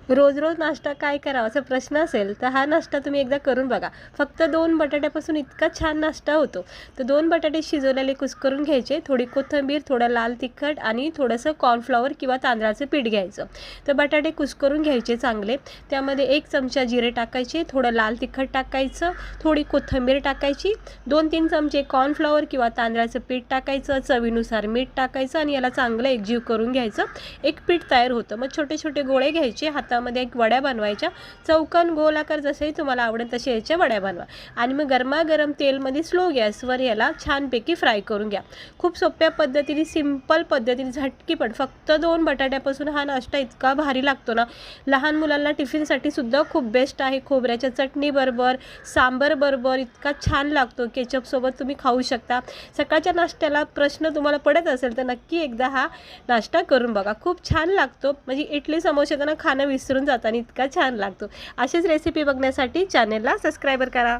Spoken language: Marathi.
रोज रोज नाश्ता काय करावा असा प्रश्न असेल तर हा नाश्ता तुम्ही एकदा करून बघा. फक्त 2 बटाट्यापासून इतका छान नाश्ता होतो. तर 2 बटाटे शिजवलेले कुस्करून घ्यायचे, थोडी कोथिंबीर, थोडं लाल तिखट आणि थोडंसं कॉर्नफ्लॉवर किंवा तांदळाचं पीठ घ्यायचं. तर बटाटे कुस्करून घ्यायचे चांगले, त्यामध्ये 1 चमचा जिरे टाकायचे, थोडं लाल तिखट टाकायचं, थोडी कोथिंबीर टाकायची, 2-3 चमचे कॉर्नफ्लॉवर किंवा तांदळाचं पीठ टाकायचं, चवीनुसार मीठ टाकायचं आणि याला चांगलं एकजीव करून घ्यायचं. एक पीठ तयार होतं. मग छोटे छोटे गोळे घ्यायचे, हातामध्ये एक वड्या बनवायच्या, चौकोन गोलाकार जसेही तुम्हाला आवडेल तसे याच्या वड्या बनवा आणि मग गरमागरम तेलमध्ये स्लो गॅसवर याला छानपैकी फ्राय करून घ्या. खूप सोप्या पद्धतीने, सिंपल पद्धतीने, झटकीपट फक्त 2 बटाट्यापासून हा नाश्ता इतका भारी लागतो ना. लहान मुलांना टिफिनसाठी सुद्धा खूप बेस्ट आहे. खोबऱ्याच्या चटणीबरोबर, सांबारबरोबर इतका छान लागतो. केचपसोबत तुम्ही खाऊ शकता. सकाळच्या नाश्त्याला प्रश्न तुम्हाला पडत असेल तर नक्की एकदा हा नाश्ता करून बघा. खूप छान लागतो. म्हणजे इडली समोसे त्यांना खाणं विसरून जाताना इतका छान लागतो. अशीच रेसिपी बघण्यासाठी चॅनेलला सबस्क्राईब करा.